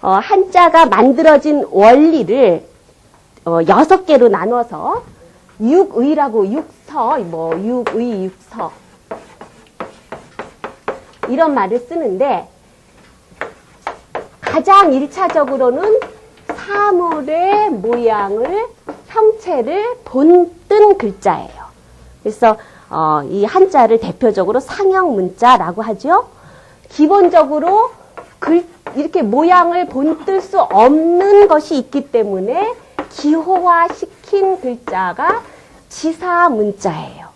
한자가 만들어진 원리를 6개로 나눠서 육의라고 육서, 육의, 육서 이런 말을 쓰는데 가장 1차적으로는 사물의 모양을, 형체를 본뜬 글자예요. 그래서 이 한자를 대표적으로 상형 문자라고 하죠. 기본적으로 이렇게 모양을 본뜰 수 없는 것이 있기 때문에 기호화시킨 글자가 지사 문자예요.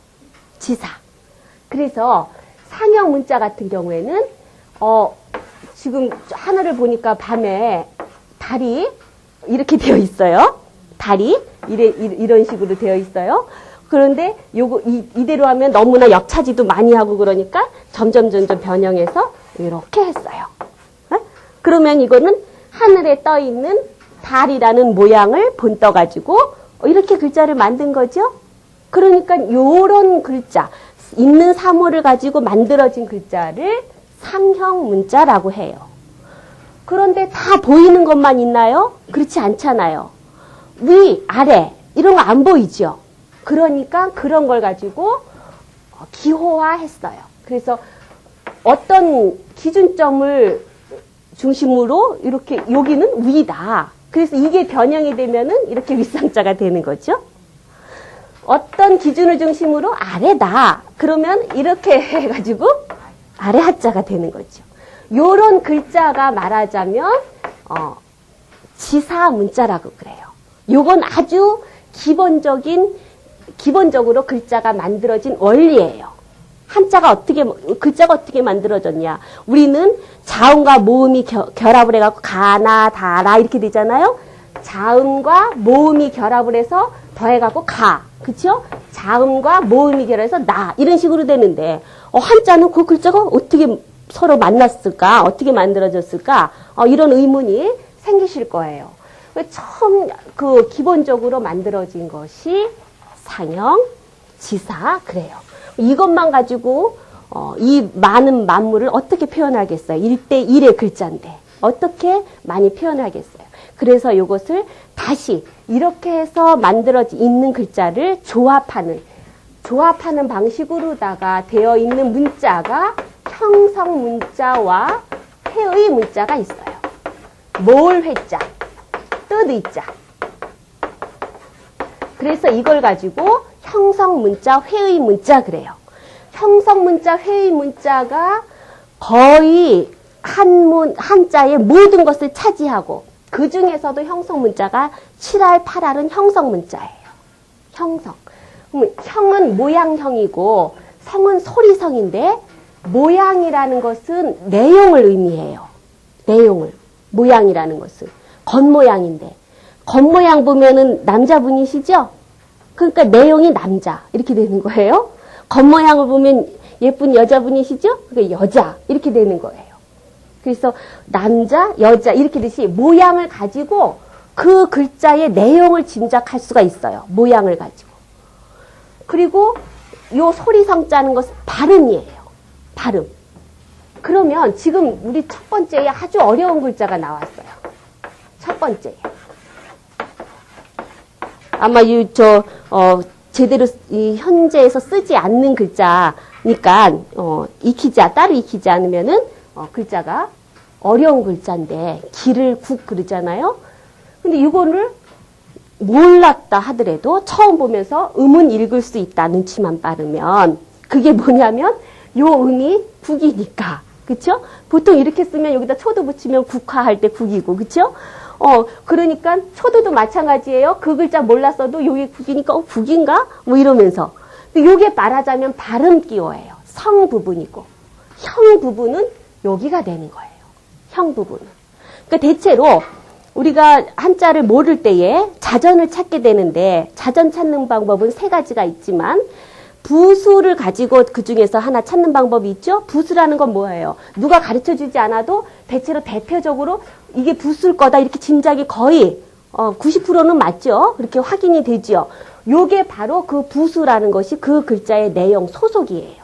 지사. 그래서 상형 문자 같은 경우에는 지금 하늘을 보니까 밤에 달이 이렇게 되어 있어요. 달이 이런 식으로 되어 있어요. 그런데 이대로 하면 너무나 역차지도 많이 하고 그러니까 점점 변형해서 이렇게 했어요. 그러면 이거는 하늘에 떠 있는 달이라는 모양을 본떠가지고 이렇게 글자를 만든 거죠. 그러니까 요런 글자, 있는 사물을 가지고 만들어진 글자를 상형 문자라고 해요. 그런데 다 보이는 것만 있나요? 그렇지 않잖아요. 위, 아래 이런 거 안 보이죠. 그러니까 그런 걸 가지고 기호화했어요. 그래서 어떤 기준점을 중심으로 이렇게 여기는 위다. 그래서 이게 변형이 되면은 이렇게 윗상자가 되는 거죠. 어떤 기준을 중심으로 아래다. 그러면 이렇게 해가지고 아래 하자가 되는 거죠. 요런 글자가 말하자면 지사 문자라고 그래요. 요건 아주 기본적으로 글자가 만들어진 원리예요. 글자가 어떻게 만들어졌냐. 우리는 자음과 모음이 결합을 해갖고 가나, 다라 이렇게 되잖아요. 자음과 모음이 결합을 해서 더해갖고 가. 그쵸? 자음과 모음이 결합해서 나. 이런 식으로 되는데, 한자는 그 글자가 어떻게 서로 만났을까? 어떻게 만들어졌을까? 이런 의문이 생기실 거예요. 처음 기본적으로 만들어진 것이 상형, 지사, 그래요. 이것만 가지고 이 많은 만물을 어떻게 표현하겠어요? 1대1의 글자인데 어떻게 많이 표현하겠어요? 그래서 이것을 다시 이렇게 해서 만들어져 있는 글자를 조합하는 방식으로다가 되어 있는 문자가 형성 문자와 회의 문자가 있어요. 모을 회자, 뜻 의자. 그래서 이걸 가지고 형성 문자, 회의 문자 그래요. 형성 문자, 회의 문자가 거의 한자의 모든 것을 차지하고 그 중에서도 형성 문자가 7할, 8할은 형성 문자예요. 형성. 형은 모양형이고 성은 소리성인데 모양이라는 것은 내용을 의미해요. 내용을. 모양이라는 것은. 겉모양인데. 겉모양 보면은 남자분이시죠? 그러니까 내용이 남자. 이렇게 되는 거예요. 겉모양을 보면 예쁜 여자분이시죠? 그러니까 여자. 이렇게 되는 거예요. 그래서 남자, 여자 이렇게 되듯이 모양을 가지고 그 글자의 내용을 짐작할 수가 있어요. 모양을 가지고. 그리고 요 소리성자는 것은 발음이에요. 발음. 그러면 지금 우리 첫 번째에 아주 어려운 글자가 나왔어요. 첫 번째에. 아마 제대로 현재에서 쓰지 않는 글자니까 따로 익히지 않으면은 글자가 어려운 글자인데 기를 국 그러잖아요. 근데 이거를 몰랐다 하더라도 처음 보면서 음은 읽을 수 있다. 눈치만 빠르면. 그게 뭐냐면 요 음이 국이니까. 그쵸? 보통 이렇게 쓰면 여기다 초도 붙이면 국화할 때 국이고. 그쵸? 그러니까 초도도 마찬가지예요. 그 글자 몰랐어도 요게 국이니까 국인가? 뭐 이러면서. 근데 요게 말하자면 발음 기호예요. 성 부분이고. 형 부분은 여기가 되는 거예요. 형 부분은. 그러니까 대체로 우리가 한자를 모를 때에 자전을 찾게 되는데 자전 찾는 방법은 3가지가 있지만 부수를 가지고 그 중에서 하나 찾는 방법이 있죠. 부수라는 건 뭐예요? 누가 가르쳐주지 않아도 대체로 대표적으로 이게 부수일 거다 이렇게 짐작이 거의 90%는 맞죠. 그렇게 확인이 되죠. 요게 바로 그 부수라는 것이 그 글자의 내용 소속이에요.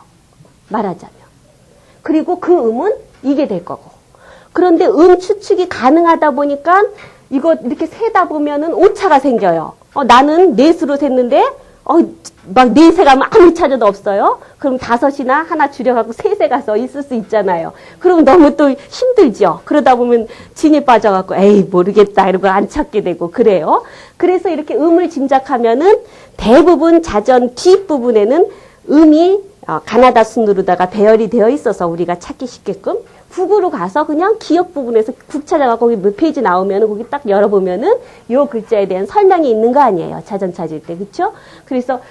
말하자면. 그리고 그 음은 이게 될 거고. 그런데 추측이 가능하다 보니까 이거 이렇게 세다 보면은 오차가 생겨요. 나는 넷으로 셌는데 막 넷에 가면 아무리 찾아도 없어요. 그럼 5이나 하나 줄여갖고 셋에 가서 있을 수 있잖아요. 그럼 너무 또 힘들죠. 그러다 보면 진이 빠져갖고 에이 모르겠다 이러고 안 찾게 되고 그래요. 그래서 이렇게 짐작하면은 대부분 자전 뒷부분에는 음이 가나다 순으로다가 배열이 되어 있어서 우리가 찾기 쉽게끔 국으로 가서 그냥 기역 부분에서 국 찾아가고 거기 몇 페이지 나오면 거기 딱 열어보면은 요 글자에 대한 설명이 있는 거 아니에요. 자전 찾을 때. 그쵸? 그래서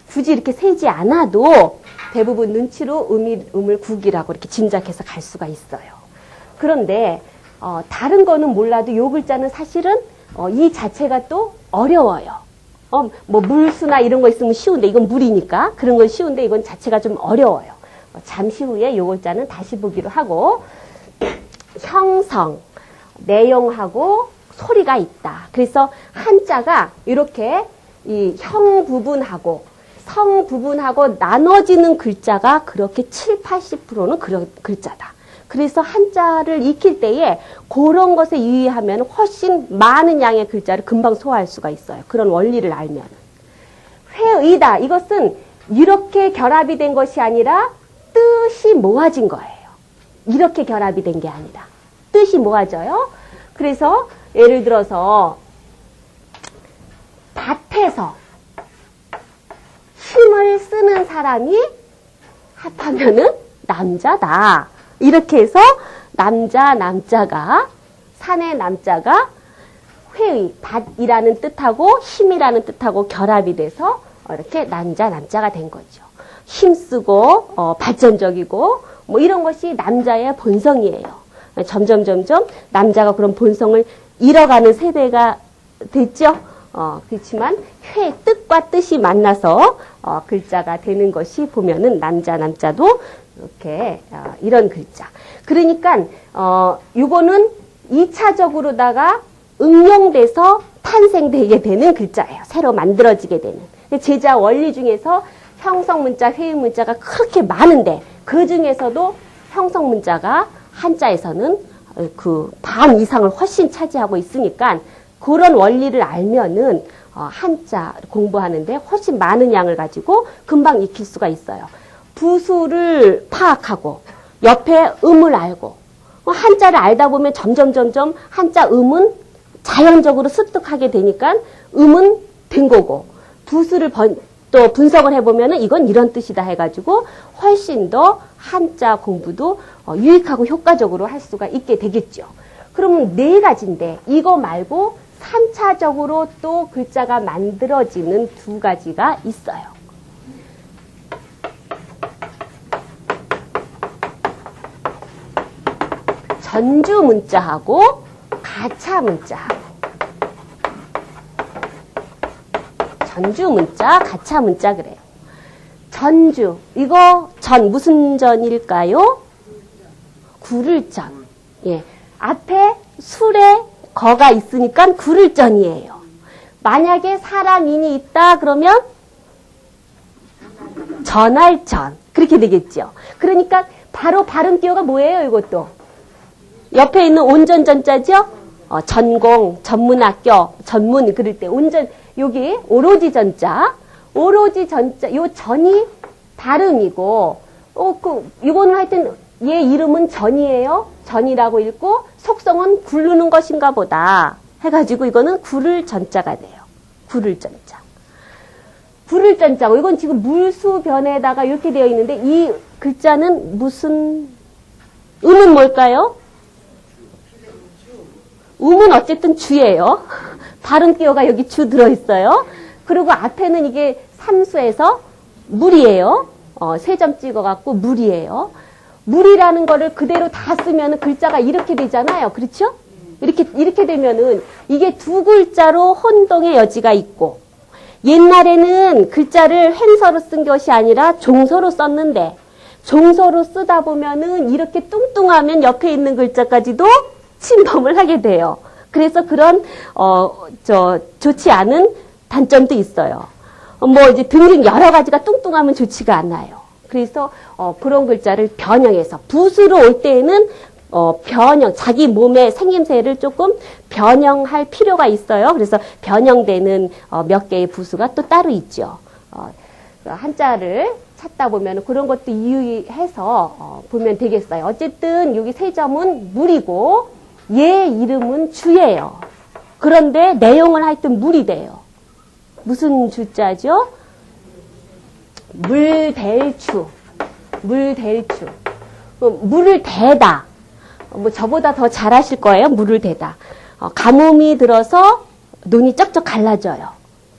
굳이 이렇게 세지 않아도 대부분 눈치로 음을 국이라고 이렇게 짐작해서 갈 수가 있어요. 그런데 다른 거는 몰라도 요 글자는 사실은 이 자체가 또 어려워요. 뭐 물수나 이런 거 있으면 쉬운데 이건 물이니까 그런 건 쉬운데 이건 자체가 좀 어려워요. 잠시 후에 요 글자는 다시 보기로 하고 형성, 내용하고 소리가 있다. 그래서 한자가 이렇게 이 형 부분하고 성 부분하고 나눠지는 글자가 그렇게 7, 80%는 그런 글자다. 그래서 한자를 익힐 때에 그런 것에 유의하면 훨씬 많은 양의 글자를 금방 소화할 수가 있어요. 그런 원리를 알면. 회의다. 이것은 이렇게 결합이 된 것이 아니라 뜻이 모아진 거예요. 이렇게 결합이 된 게 아니라. 뜻이 모아져요. 그래서 예를 들어서 밭에서 힘을 쓰는 사람이 합하면은 남자다. 이렇게 해서 남자가 산의 남자가 회의, 밭이라는 뜻하고 힘이라는 뜻하고 결합이 돼서 이렇게 남자가 된 거죠. 힘쓰고 발전적이고 뭐 이런 것이 남자의 본성이에요. 점점 남자가 그런 본성을 잃어가는 세대가 됐죠. 그렇지만 뜻과 뜻이 만나서 글자가 되는 것이 보면은 남자도 이렇게 이런 글자. 그러니까 이거는 2차적으로다가 응용돼서 탄생되게 되는 글자예요. 새로 만들어지게 되는. 제자 원리 중에서 형성 문자, 회의 문자가 그렇게 많은데 그 중에서도 형성 문자가 한자에서는 그 반 이상을 훨씬 차지하고 있으니까 그런 원리를 알면은 한자 공부하는데 훨씬 많은 양을 가지고 금방 익힐 수가 있어요. 부수를 파악하고 옆에 음을 알고 한자를 알다 보면 점점 한자 음은 자연적으로 습득하게 되니까 음은 된 거고 부수를 또 분석을 해보면은 이건 이런 뜻이다 해가지고 훨씬 더 한자 공부도 유익하고 효과적으로 할 수가 있게 되겠죠. 그러면 4가지인데 이거 말고 3차적으로 또 글자가 만들어지는 2가지가 있어요. 전주 문자하고 가차 문자하고 전주 문자, 가차 문자 그래요. 전주 이거 무슨 전일까요? 구를전. 예, 앞에 술에 거가 있으니까 구를전이에요. 만약에 사람인이 있다 그러면 전할전 그렇게 되겠죠. 그러니까 바로 발음기호가 뭐예요? 이것도 옆에 있는 온전전자죠. 전공, 전문학교, 전문 그럴 때 온전 여기 오로지 전자, 요 전이 발음이고, 이거는 하여튼 얘 이름은 전이에요. 전이라고 읽고 속성은 굴르는 것인가 보다 해가지고 이거는 구를 전자가 돼요. 구를 전자. 구를 전자고 이건 지금 물수변에다가 이렇게 되어 있는데 이 글자는 무슨 음은 뭘까요? 음은 어쨌든 주예요. 발음기호가 여기 주 들어있어요. 그리고 앞에는 이게 삼수에서 물이에요. 3점 찍어갖고 물이에요. 물이라는 거를 그대로 다 쓰면 글자가 이렇게 되잖아요. 그렇죠? 이렇게 되면은 이게 2글자로 혼동의 여지가 있고 옛날에는 글자를 횡서로 쓴 것이 아니라 종서로 썼는데 종서로 쓰다 보면은 이렇게 뚱뚱하면 옆에 있는 글자까지도 침범을 하게 돼요. 그래서 그런 좋지 않은 단점도 있어요. 이제 등등 여러 가지가 뚱뚱하면 좋지가 않아요. 그래서 그런 글자를 변형해서 붓으로 올 때에는 변형, 자기 몸의 생김새를 조금 변형할 필요가 있어요. 그래서 변형되는 몇 개의 부수가 또 따로 있죠. 한자를 찾다 보면 그런 것도 유의해서 보면 되겠어요. 어쨌든 여기 세 점은 물이고 얘 이름은 주예요. 그런데 내용은 하여튼 물이 돼요. 무슨 주자죠? 물댈추. 물댈추. 물을 대다. 뭐 저보다 더 잘하실 거예요. 물을 대다. 가뭄이 들어서 논이 쩍쩍 갈라져요.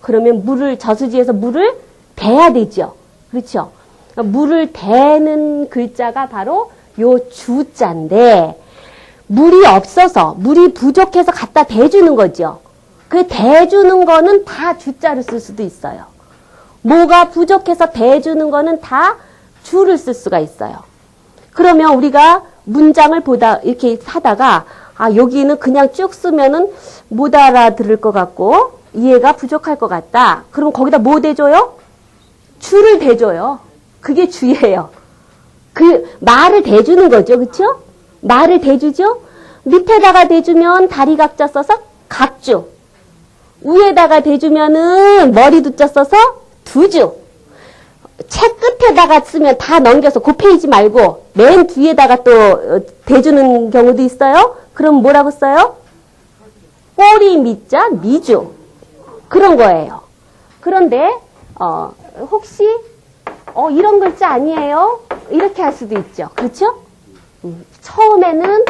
그러면 물을 저수지에서 물을 대야 되죠. 그렇죠? 물을 대는 글자가 바로 요 주자인데 물이 없어서 물이 부족해서 갖다 대주는 거죠. 그 대주는 거는 다 주자를 쓸 수도 있어요. 뭐가 부족해서 대주는 거는 다 주를 쓸 수가 있어요. 그러면 우리가 문장을 보다 이렇게 하다가 여기는 그냥 쭉 쓰면은 못 알아들을 것 같고 이해가 부족할 것 같다. 그럼 거기다 뭐 대줘요? 주를 대줘요. 그게 주예요. 그 말을 대주는 거죠. 그렇죠? 말을 대주죠. 밑에다가 대주면 다리 각자 써서 각주. 위에다가 대주면은 머리 두자 써서 두주. 책 끝에다가 쓰면 다 넘겨서 그 페이지 말고 맨 뒤에다가 또 대주는 경우도 있어요. 그럼 뭐라고 써요? 꼬리 밑자 미주. 그런 거예요. 그런데 혹시 이런 글자 아니에요? 이렇게 할 수도 있죠. 그렇죠? 처음에는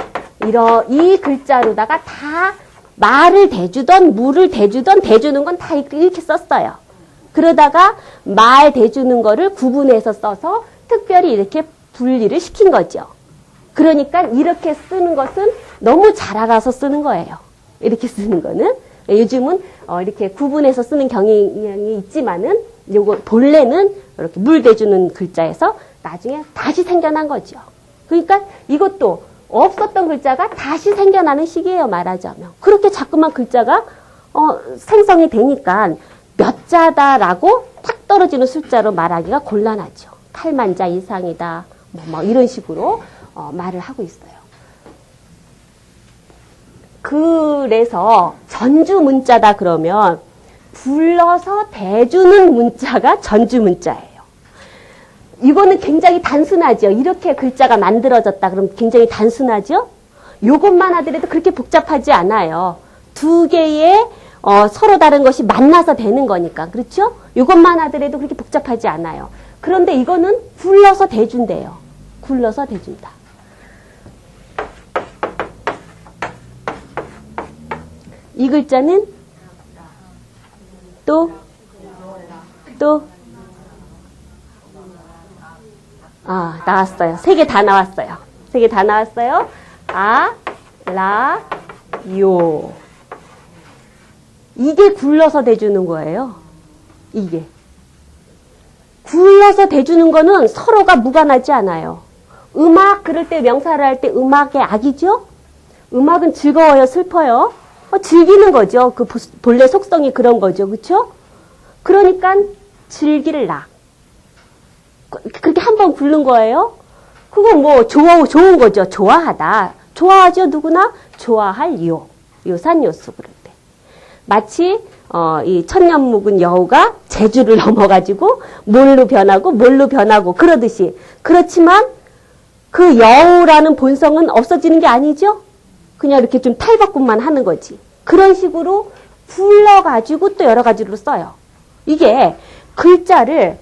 이 글자로다가 다 말을 대주던 물을 대주던 대주는 건 다 이렇게 썼어요. 그러다가 말 대주는 거를 구분해서 써서 특별히 이렇게 분리를 시킨 거죠. 그러니까 이렇게 쓰는 것은 너무 잘 알아서 쓰는 거예요. 이렇게 쓰는 거는. 요즘은 이렇게 구분해서 쓰는 경향이 있지만은 요거 본래는 이렇게 물 대주는 글자에서 나중에 다시 생겨난 거죠. 그러니까 이것도 없었던 글자가 다시 생겨나는 시기예요, 말하자면. 그렇게 자꾸만 글자가 생성이 되니까 몇 자다라고 탁 떨어지는 숫자로 말하기가 곤란하죠. 8만 자 이상이다. 뭐 이런 식으로 말을 하고 있어요. 그래서 전주 문자다 그러면 불러서 대주는 문자가 전주 문자예요. 이거는 굉장히 단순하죠. 이렇게 글자가 만들어졌다 그러면 굉장히 단순하죠. 요것만 하더라도 그렇게 복잡하지 않아요. 두 개의 서로 다른 것이 만나서 되는 거니까. 그렇죠? 요것만 하더라도 그렇게 복잡하지 않아요. 그런데 이거는 굴러서 대준대요. 굴러서 대준다. 이 글자는 또 나왔어요. 세 개 다 나왔어요. 세 개 다 나왔어요. 요. 이게 굴러서 대주는 거예요. 이게. 굴러서 대주는 거는 서로가 무관하지 않아요. 음악 그럴 때 명사를 할 때 음악의 악이죠? 음악은 즐거워요, 슬퍼요? 즐기는 거죠. 그 본래 속성이 그런 거죠. 그렇죠? 그러니까 즐길 락. 그렇게 한번 부른 거예요. 그건 뭐 좋은 거죠. 좋아하다. 좋아하죠. 누구나 좋아할 요산 요수 그럴 때. 마치 이 천년 묵은 여우가 제주를 넘어가지고 뭘로 변하고 그러듯이. 그렇지만 그 여우라는 본성은 없어지는 게 아니죠. 그냥 이렇게 좀 탈바꿈만 하는 거지. 그런 식으로 불러가지고 또 여러 가지로 써요. 이게 글자를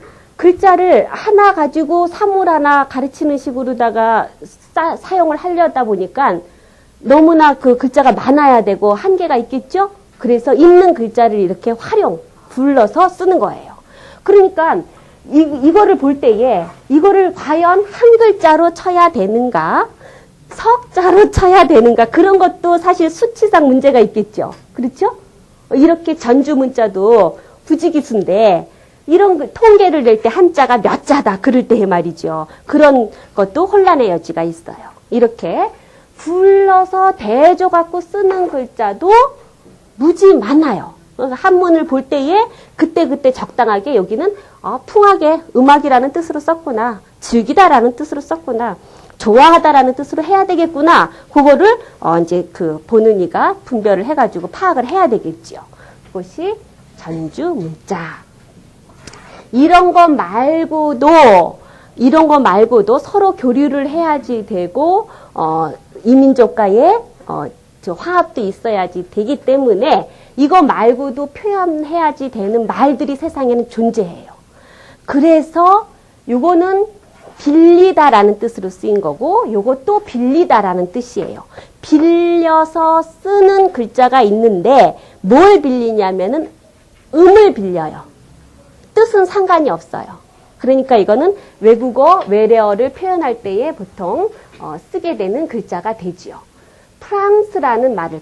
하나 가지고 사물 하나 가르치는 식으로다가 사용을 하려다 보니까 너무나 그 글자가 많아야 되고 한계가 있겠죠? 그래서 있는 글자를 이렇게 불러서 쓰는 거예요. 그러니까 이거를 볼 때에 이거를 과연 한 글자로 쳐야 되는가? 석자로 쳐야 되는가? 그런 것도 사실 수치상 문제가 있겠죠. 그렇죠? 이렇게 전주 문자도 부지기수인데 이런 통계를 낼 때 한자가 몇 자다 그럴 때 말이죠. 그런 것도 혼란의 여지가 있어요. 이렇게 불러서 대조 갖고 쓰는 글자도 무지 많아요. 한문을 볼 때에 그때 적당하게 여기는 풍하게 음악이라는 뜻으로 썼구나. 즐기다라는 뜻으로 썼구나. 좋아하다라는 뜻으로 해야 되겠구나. 그거를 이제 그 보는 이가 분별을 해가지고 파악을 해야 되겠지요. 그것이 전주 문자. 이런 것 말고도 서로 교류를 해야지 되고 이민족과의 저 화합도 있어야지 되기 때문에 이거 말고도 표현해야지 되는 말들이 세상에는 존재해요. 그래서 요거는 빌리다라는 뜻으로 쓰인 거고 요것도 빌리다라는 뜻이에요. 빌려서 쓰는 글자가 있는데 뭘 빌리냐면은 음을 빌려요. 뜻은 상관이 없어요. 그러니까 이거는 외국어, 외래어를 표현할 때에 보통 쓰게 되는 글자가 되지요. 프랑스라는 말을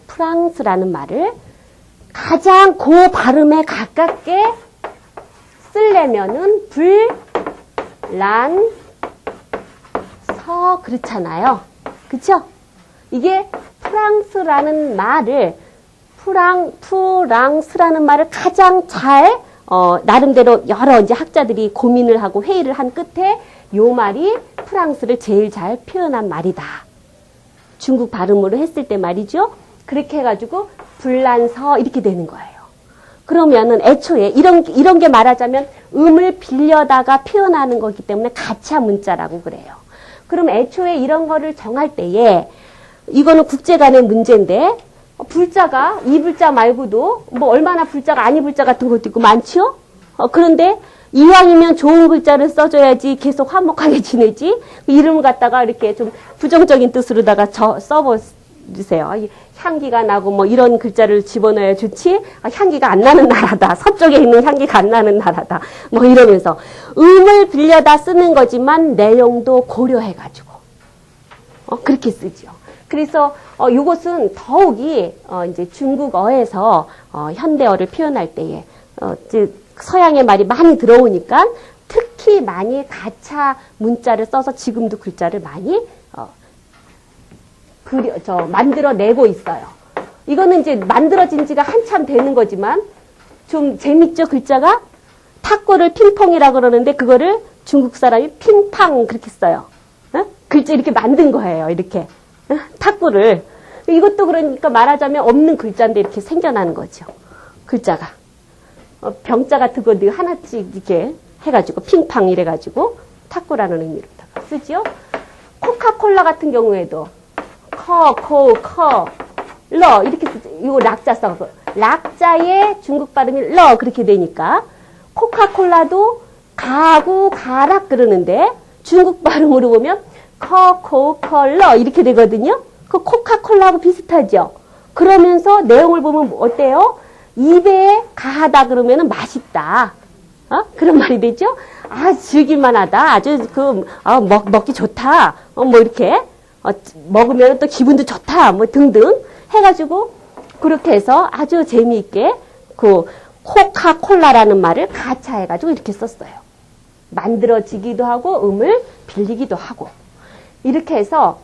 가장 그 발음에 가깝게 쓰려면은 그렇잖아요. 그쵸? 이게 프랑스라는 말을 프랑스라는 말을 가장 잘 나름대로 여러 이제 학자들이 고민을 하고 회의를 한 끝에 요 말이 프랑스를 제일 잘 표현한 말이다. 중국 발음으로 했을 때 말이죠. 그렇게 해가지고 불란서 이렇게 되는 거예요. 그러면은 애초에 이런 게 말하자면 음을 빌려다가 표현하는 거기 때문에 가차 문자라고 그래요. 그럼 애초에 이런 거를 정할 때에 이거는 국제 간의 문제인데 불자가 이 불자 말고도 뭐 얼마나 불자가 아니 불자 같은 것도 있고 많죠? 그런데 이왕이면 좋은 글자를 써줘야지 계속 화목하게 지내지. 이름을 갖다가 이렇게 좀 부정적인 뜻으로다가 써보세요. 향기가 나고 뭐 이런 글자를 집어넣어야 좋지. 향기가 안 나는 나라다. 서쪽에 있는 향기가 안 나는 나라다. 뭐 이러면서 음을 빌려다 쓰는 거지만 내용도 고려해가지고 그렇게 쓰죠. 그래서 이것은 더욱이 이제 중국어에서 현대어를 표현할 때에 이제 서양의 말이 많이 들어오니까 특히 많이 가차 문자를 써서 지금도 글자를 많이 만들어내고 있어요. 이거는 이제 만들어진 지가 한참 되는 거지만 좀 재밌죠, 글자가? 탁구를 핑퐁이라고 그러는데 그거를 중국 사람이 핑팡 그렇게 써요. 글자 이렇게 만든 거예요, 이렇게. 탁구를. 이것도 그러니까 말하자면 없는 글자인데 이렇게 생겨나는 거죠. 글자가. 병자 같은 거 하나씩 이렇게 해가지고 핑팡 이래가지고 탁구라는 의미로다가 쓰지요. 코카콜라 같은 경우에도 러 이렇게 쓰죠. 이거 락자 써서 락자의 중국 발음이 러 그렇게 되니까 코카콜라도 가고 가락 그러는데 중국 발음으로 보면 코카콜라 이렇게 되거든요. 그 코카콜라하고 비슷하죠. 그러면서 내용을 보면 어때요? 입에 가하다 그러면은 맛있다. 그런 말이 되죠? 즐길만하다. 아주 먹기 좋다. 뭐 이렇게 먹으면 또 기분도 좋다. 뭐 등등 해가지고 그렇게 해서 아주 재미있게 그 코카콜라라는 말을 가차해가지고 이렇게 썼어요. 만들어지기도 하고 음을 빌리기도 하고 이렇게 해서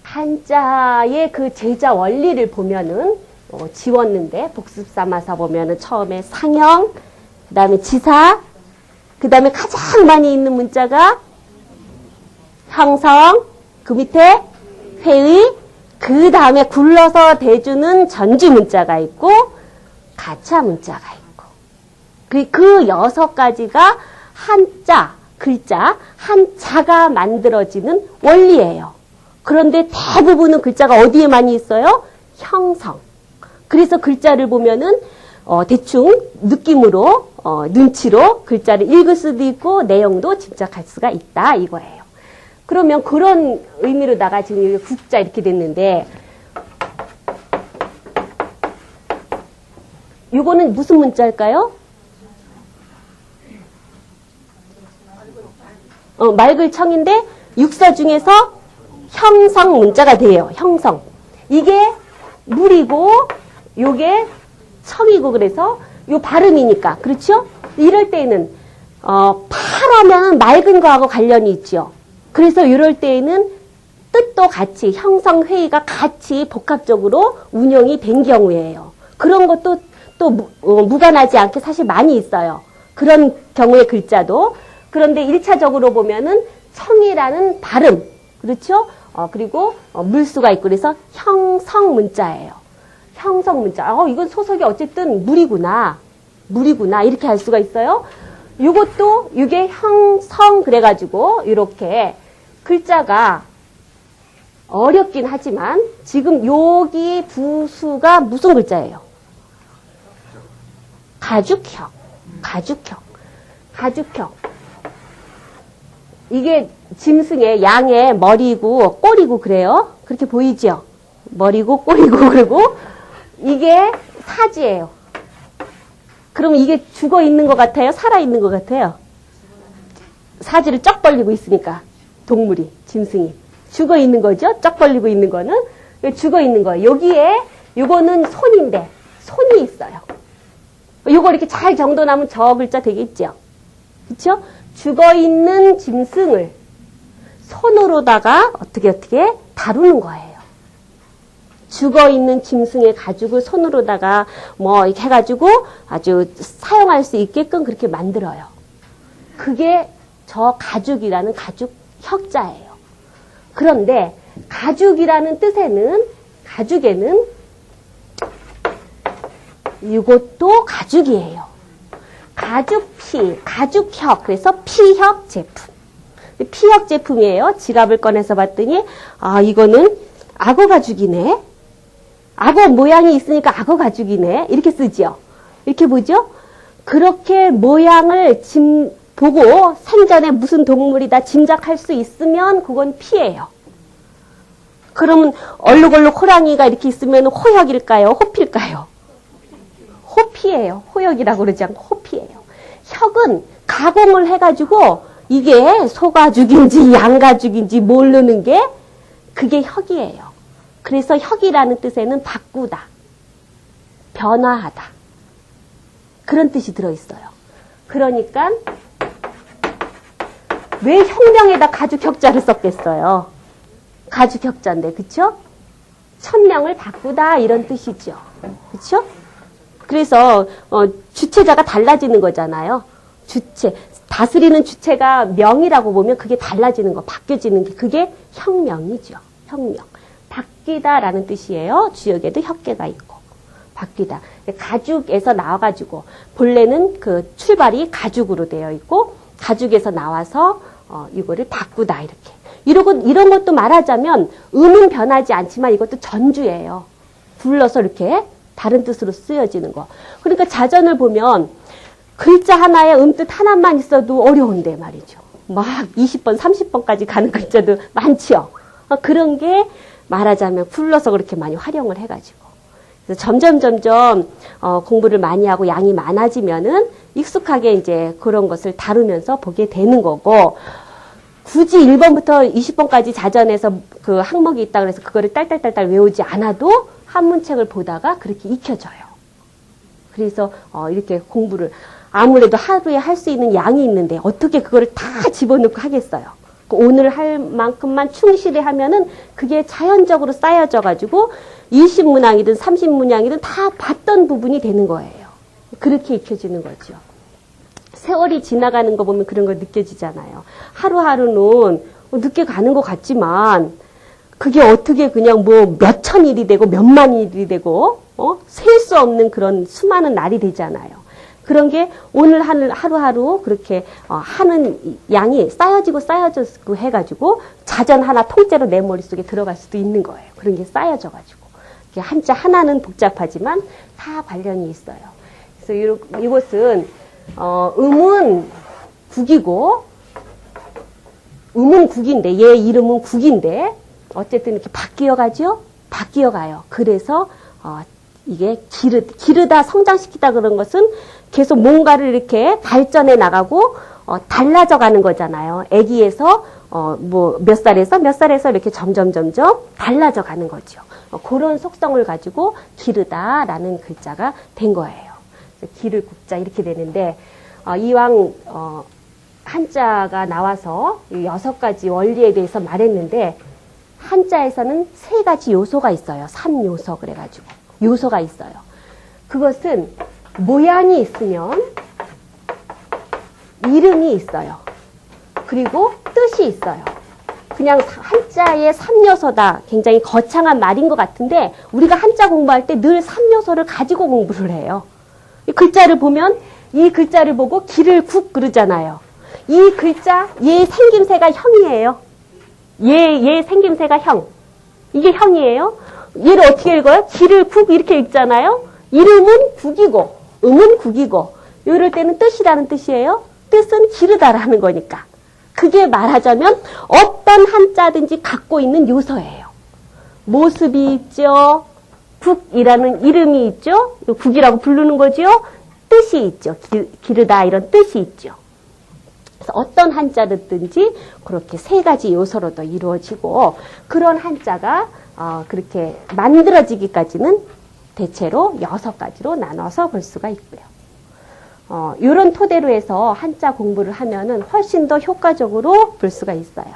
한자의 그 제자 원리를 보면은 지웠는데 복습 삼아서 보면은 처음에 상형, 그 다음에 지사, 그 다음에 가장 많이 있는 문자가 형성, 그 밑에 회의, 그 다음에 굴러서 대주는 전주 문자가 있고 가차 문자가 있고 그 6가지가 한자, 글자, 한자가 만들어지는 원리예요. 그런데 대부분은 글자가 어디에 많이 있어요? 형성. 그래서 글자를 보면은 대충 느낌으로 눈치로 글자를 읽을 수도 있고 내용도 짐작할 수가 있다 이거예요. 그러면 그런 의미로다가 지금 국자 이렇게 됐는데 이거는 무슨 문자일까요? 말글청인데 육사 중에서 형성 문자가 돼요. 형성. 이게 물이고 요게 청이고 그래서 요 발음이니까 그렇죠? 이럴 때에는 파라면 맑은 거하고 관련이 있죠. 그래서 이럴 때에는 뜻도 같이 형성 회의가 같이 복합적으로 운영이 된 경우예요. 그런 것도 또 무관하지 않게 사실 많이 있어요. 그런 경우의 글자도. 그런데 1차적으로 보면은 청이라는 발음 그렇죠? 그리고 물수가 있고 그래서 형성 문자예요. 형성 문자. 이건 소속이 어쨌든 물이구나. 이렇게 할 수가 있어요. 요것도 이게 형성 그래가지고 이렇게 글자가 어렵긴 하지만 지금 여기 부수가 무슨 글자예요? 가죽형. 이게 짐승의 양의 머리고 꼬리고 그래요. 그렇게 보이죠? 머리고 꼬리고 그리고 이게 사지예요. 그럼 이게 죽어 있는 것 같아요? 살아 있는 것 같아요? 사지를 쩍 벌리고 있으니까 동물이 짐승이 죽어 있는 거죠. 쩍 벌리고 있는 거는 죽어 있는 거예요. 여기에 요거는 손인데 손이 있어요. 요거 이렇게 잘 정돈하면 저 글자 되겠죠. 그렇죠? 죽어 있는 짐승을 손으로다가 어떻게 다루는 거예요. 죽어 있는 짐승의 가죽을 손으로다가 뭐 이렇게 해가지고 아주 사용할 수 있게끔 그렇게 만들어요. 그게 저 가죽이라는 가죽 혁자예요. 그런데 가죽이라는 뜻에는 가죽에는 이것도 가죽이에요. 가죽피, 가죽혁, 그래서 피혁 제품. 피혁 제품이에요. 지갑을 꺼내서 봤더니 이거는 악어 가죽이네. 악어 모양이 있으니까 악어 가죽이네. 이렇게 쓰죠. 이렇게 보죠. 그렇게 모양을 보고 생전에 무슨 동물이다 짐작할 수 있으면 그건 피예요. 그러면 얼룩얼룩 호랑이가 이렇게 있으면 호혁일까요? 호필까요? 호피예요. 호혁이라고 그러지 않고 호피예요. 혁은 가공을 해가지고 이게 소가죽인지 양가죽인지 모르는 게 그게 혁이에요. 그래서 혁이라는 뜻에는 바꾸다, 변화하다 그런 뜻이 들어있어요. 그러니까 왜 혁명에다 가죽혁자를 썼겠어요? 가죽혁자인데, 그쵸? 천명을 바꾸다 이런 뜻이죠. 그쵸? 그래서 주체자가 달라지는 거잖아요. 주체, 다스리는 주체가 명이라고 보면 그게 달라지는 거, 바뀌어지는 게 그게 혁명이죠. 혁명. 바뀌다라는 뜻이에요. 주역에도 혁계가 있고. 바뀌다. 가죽에서 나와가지고 본래는 그 출발이 가죽으로 되어 있고 가죽에서 나와서 이거를 바꾸다 이렇게. 이런 것도 말하자면 음은 변하지 않지만 이것도 전주예요. 불러서 이렇게 다른 뜻으로 쓰여지는 거. 그러니까 자전을 보면 글자 하나에 음뜻 하나만 있어도 어려운데 말이죠. 막 20번, 30번까지 가는 글자도 많지요. 그런 게 말하자면 불러서 그렇게 많이 활용을 해가지고. 그래서 점점 공부를 많이 하고 양이 많아지면은 익숙하게 이제 그런 것을 다루면서 보게 되는 거고, 굳이 1번부터 20번까지 자전에서 그 항목이 있다 그래서 그거를 딸딸딸딸 외우지 않아도 한문책을 보다가 그렇게 익혀져요. 그래서 이렇게 공부를 아무래도 하루에 할 수 있는 양이 있는데 어떻게 그거를 다 집어넣고 하겠어요. 오늘 할 만큼만 충실히 하면은 그게 자연적으로 쌓여져 가지고 20문항이든 30문항이든 다 봤던 부분이 되는 거예요. 그렇게 익혀지는 거죠. 세월이 지나가는 거 보면 그런 거 느껴지잖아요. 하루하루는 늦게 가는 것 같지만 그게 어떻게 그냥 뭐 몇천 일이 되고 몇만 일이 되고 셀 수 없는 그런 수많은 날이 되잖아요. 그런 게 오늘 하루하루 그렇게 하는 양이 쌓여지고 해가지고 자전 하나 통째로 내 머릿속에 들어갈 수도 있는 거예요. 그런 게 쌓여져가지고. 한자 하나는 복잡하지만 다 관련이 있어요. 그래서 이것은 음은 국이고 음은 국인데 얘 이름은 국인데 어쨌든 이렇게 바뀌어가죠? 바뀌어가요. 그래서 이게 기르다 성장시키다 그런 것은 계속 뭔가를 이렇게 발전해 나가고 달라져 가는 거잖아요. 아기에서 뭐 몇 살에서 이렇게 점점 달라져 가는 거죠. 그런 속성을 가지고 기르다라는 글자가 된 거예요. 기를 국자 이렇게 되는데 이왕 한자가 나와서 6가지 원리에 대해서 말했는데 한자에서는 3가지 요소가 있어요. 3요소 그래가지고 요소가 있어요. 그것은 모양이 있으면 이름이 있어요. 그리고 뜻이 있어요. 그냥 한자의 3요소다. 굉장히 거창한 말인 것 같은데 우리가 한자 공부할 때 늘 3요소를 가지고 공부를 해요. 이 글자를 보면 이 글자를 보고 기를 국 그러잖아요. 이 글자 얘 생김새가 형이에요. 얘 생김새가 형. 이게 형이에요. 얘를 어떻게 읽어요? 기를 국 이렇게 읽잖아요. 이름은 국이고 음은 국이고 이럴 때는 뜻이라는 뜻이에요. 뜻은 기르다라는 거니까. 그게 말하자면 어떤 한자든지 갖고 있는 요소예요. 모습이 있죠. 국이라는 이름이 있죠. 국이라고 부르는 거죠. 뜻이 있죠. 기르다 이런 뜻이 있죠. 그래서 어떤 한자든지 그렇게 세 가지 요소로도 이루어지고 그런 한자가 그렇게 만들어지기까지는 대체로 6가지로 나눠서 볼 수가 있고요. 이런 토대로 해서 한자 공부를 하면은 훨씬 더 효과적으로 볼 수가 있어요.